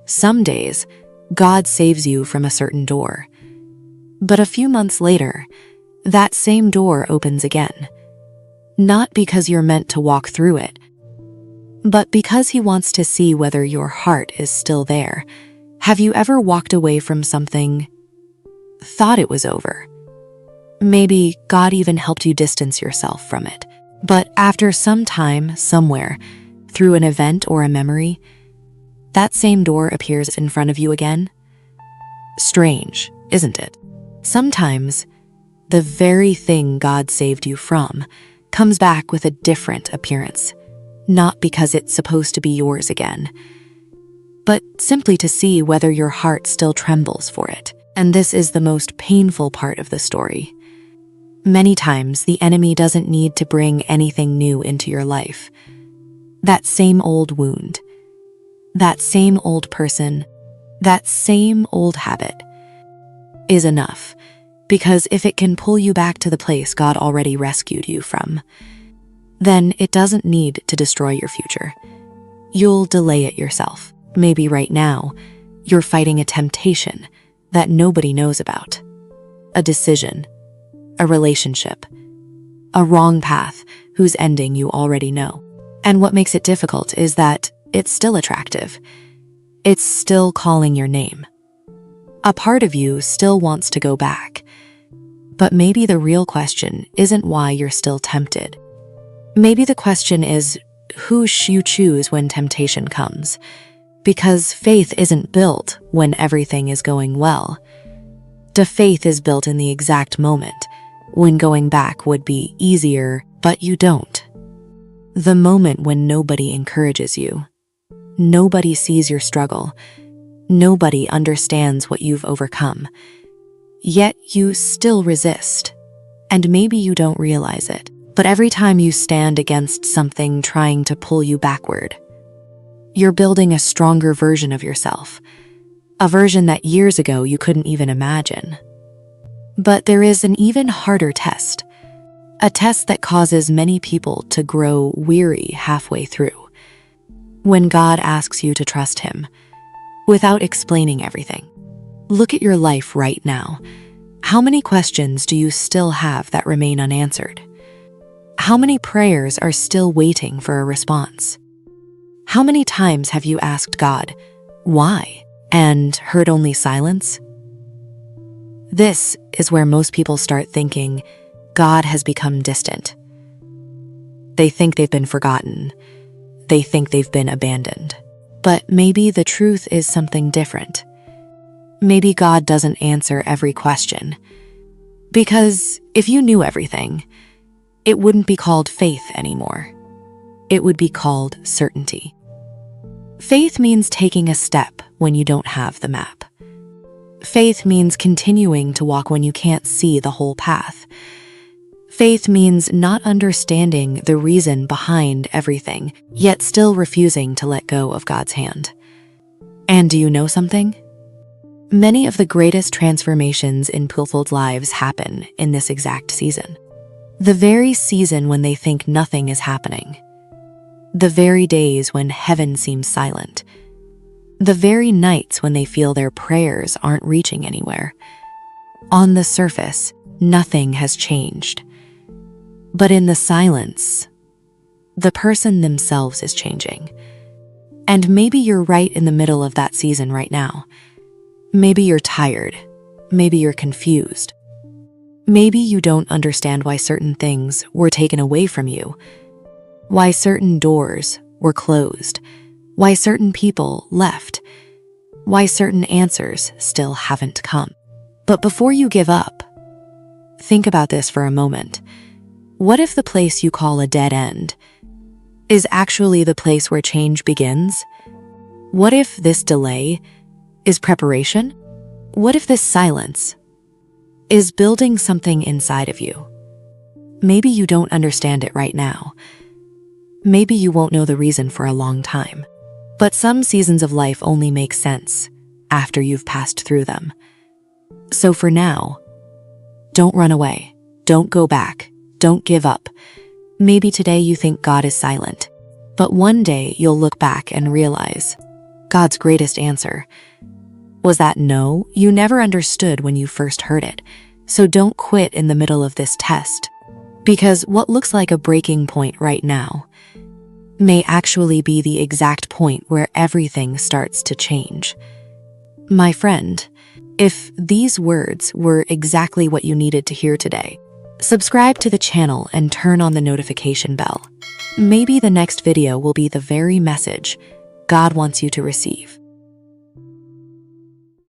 Some days, God saves you from a certain door. But a few months later, that same door opens again. Not because you're meant to walk through it, but because He wants to see whether your heart is still there. Have you ever walked away from something, thought it was over? Maybe God even helped you distance yourself from it. But after some time, somewhere, through an event or a memory, that same door appears in front of you again? Strange, isn't it? Sometimes, the very thing God saved you from comes back with a different appearance, not because it's supposed to be yours again, but simply to see whether your heart still trembles for it. And this is the most painful part of the story. Many times, the enemy doesn't need to bring anything new into your life. That same old wound, that same old person, that same old habit is enough, because if it can pull you back to the place God already rescued you from, then it doesn't need to destroy your future. You'll delay it yourself. Maybe right now, you're fighting a temptation that nobody knows about, a decision, a relationship, a wrong path whose ending you already know. And what makes it difficult is that it's still attractive. It's still calling your name. A part of you still wants to go back. But maybe the real question isn't why you're still tempted. Maybe the question is who you choose when temptation comes. Because faith isn't built when everything is going well. The faith is built in the exact moment when going back would be easier, but you don't. The moment when nobody encourages you. Nobody sees your struggle. Nobody understands what you've overcome. Yet you still resist. And maybe you don't realize it, but every time you stand against something trying to pull you backward, you're building a stronger version of yourself, a version that years ago you couldn't even imagine. But there is an even harder test, a test that causes many people to grow weary halfway through. When God asks you to trust Him, without explaining everything. Look at your life right now. How many questions do you still have that remain unanswered? How many prayers are still waiting for a response? How many times have you asked God, why, and heard only silence? This is where most people start thinking God has become distant. They think they've been forgotten. They think they've been abandoned. But maybe the truth is something different. Maybe God doesn't answer every question. Because if you knew everything, it wouldn't be called faith anymore. It would be called certainty. Faith means taking a step when you don't have the map. Faith means continuing to walk when you can't see the whole path. Faith means not understanding the reason behind everything, yet still refusing to let go of God's hand. And do you know something? Many of the greatest transformations in people's lives happen in this exact season. The very season when they think nothing is happening. The very days when heaven seems silent. The very nights when they feel their prayers aren't reaching anywhere. On the surface, nothing has changed. But in the silence, the person themselves is changing. And maybe you're right in the middle of that season right now. Maybe you're tired. Maybe you're confused. Maybe you don't understand why certain things were taken away from you, why certain doors were closed, why certain people left, why certain answers still haven't come. But before you give up, think about this for a moment. What if the place you call a dead end is actually the place where change begins? What if this delay is preparation? What if this silence is building something inside of you? Maybe you don't understand it right now. Maybe you won't know the reason for a long time. But some seasons of life only make sense after you've passed through them. So for now, don't run away. Don't go back. Don't give up. Maybe today you think God is silent, but one day you'll look back and realize God's greatest answer was that no, you never understood when you first heard it, so don't quit in the middle of this test. Because what looks like a breaking point right now may actually be the exact point where everything starts to change. My friend, if these words were exactly what you needed to hear today, subscribe to the channel and turn on the notification bell. Maybe the next video will be the very message God wants you to receive.